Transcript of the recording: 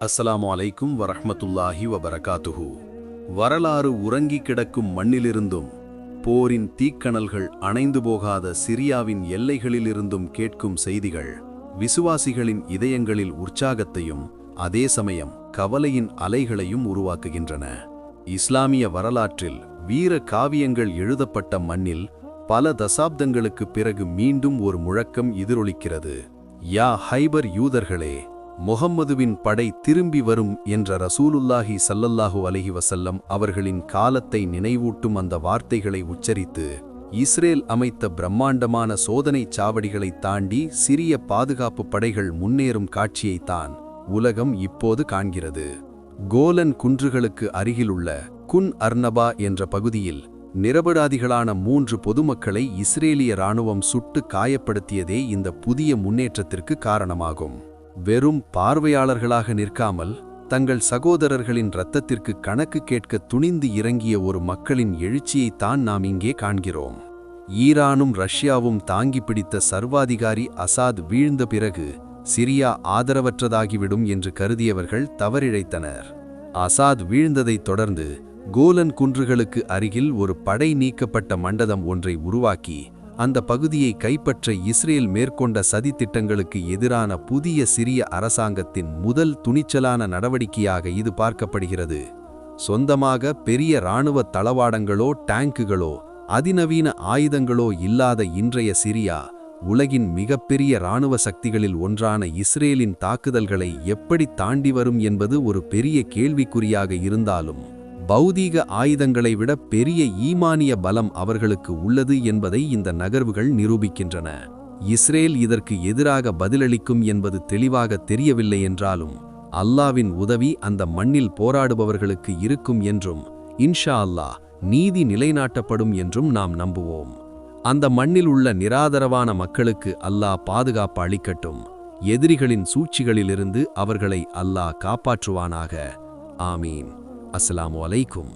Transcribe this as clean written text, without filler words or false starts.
அஸ்ஸலாமு அலைக்கும் வரஹ்மத்துல்லாஹி வபரகாத்துஹு. வரலாறு உறங்கி கிடக்கும் மண்ணிலிருந்தும் போரின் தீக்கணல்கள் அணைந்து போகாத சிரியாவின் எல்லைகளிலிருந்தும் கேட்கும் செய்திகள் விசுவாசிகளின் இதயங்களில் உற்சாகத்தையும் அதே சமயம் கவலையின் அலைகளையும் உருவாக்குகின்றன. இஸ்லாமிய வரலாற்றில் வீர காவியங்கள் எழுதப்பட்ட மண்ணில் பல தசாப்தங்களுக்குப் பிறகு மீண்டும் ஒரு முழக்கம் எதிரொலிக்கிறது. யா ஹைபர் யூதர்களே, முஹம்மதுவின் படை திரும்பி வரும் என்ற ரசூலுல்லாஹி ஸல்லல்லாஹு அலைஹி வஸல்லம் அவர்களின் காலத்தை நினைவூட்டும் அந்த வார்த்தைகளை உச்சரித்து இஸ்ரேல் அமைத்த பிரம்மாண்டமான சோதனைச் சாவடிகளை தாண்டி சிரிய பாதுகாப்பு படைகள் முன்னேறும் காட்சியைத்தான் உலகம் இப்போது காண்கிறது. கோலன் குன்றுகளுக்கு அருகிலுள்ள குன் அர்னபா என்ற பகுதியில் நிரபராதிகளான 3 பொதுமக்களை இஸ்ரேலிய இராணுவம் சுட்டு காயப்படுத்தியதே இந்த புதிய முன்னேற்றத்திற்கு காரணமாகும். வெறும் பார்வையாளர்களாக நிற்காமல் தங்கள் சகோதரர்களின் இரத்தத்திற்கு கணக்கு கேட்க துணிந்து இறங்கிய ஒரு மக்களின் எழுச்சியைத்தான் நாம் இங்கே காண்கிறோம். ஈரானும் ரஷ்யாவும் தாங்கி பிடித்த சர்வாதிகாரி அசாத் வீழ்ந்த பிறகு சிரியா ஆதரவற்றதாகிவிடும் என்று கருதியவர்கள் தவறிழைத்தனர். அசாத் வீழ்ந்ததைத் தொடர்ந்து கோலன் குன்றுகளுக்கு அருகில் ஒரு படை நீக்கப்பட்ட மண்டலம் ஒன்றை உருவாக்கி அந்த பகுதியை கைப்பற்ற இஸ்ரேல் மேற்கொண்ட சதித்திட்டங்களுக்கு எதிரான புதிய சிரிய அரசாங்கத்தின் முதல் துணிச்சலான நடவடிக்கையாக இது பார்க்கப்படுகிறது. சொந்தமாக பெரிய இராணுவ தளவாடங்களோ டேங்குகளோ அதிநவீன ஆயுதங்களோ இல்லாத இன்றைய சிரியா உலகின் மிகப்பெரிய இராணுவ சக்திகளில் ஒன்றான இஸ்ரேலின் தாக்குதல்களை எப்படி தாண்டி வரும் என்பது ஒரு பெரிய கேள்விக்குறியாக இருந்தாலும் பௌதீக ஆயுதங்களை விட பெரிய ஈமானிய பலம் அவர்களுக்கு உள்ளது என்பதை இந்த நகர்வுகள் நிரூபிக்கின்றன. இஸ்ரேல் இதற்கு எதிராக பதிலளிக்கும் என்பது தெளிவாக தெரியவில்லை என்றாலும் அல்லாவின் உதவி அந்த மண்ணில் போராடுபவர்களுக்கு இருக்கும் என்றும் இன்ஷா அல்லாஹ் நீதி நிலைநாட்டப்படும் என்றும் நாம் நம்புவோம். அந்த மண்ணில் உள்ள நிராதரவான மக்களுக்கு அல்லாஹ் பாதுகாப்பு அளிக்கட்டும். எதிரிகளின் சூழ்ச்சிகளிலிருந்து அவர்களை அல்லாஹ் காப்பாற்றுவானாக. ஆமீன். அஸ்ஸலாமு அலைக்கும்.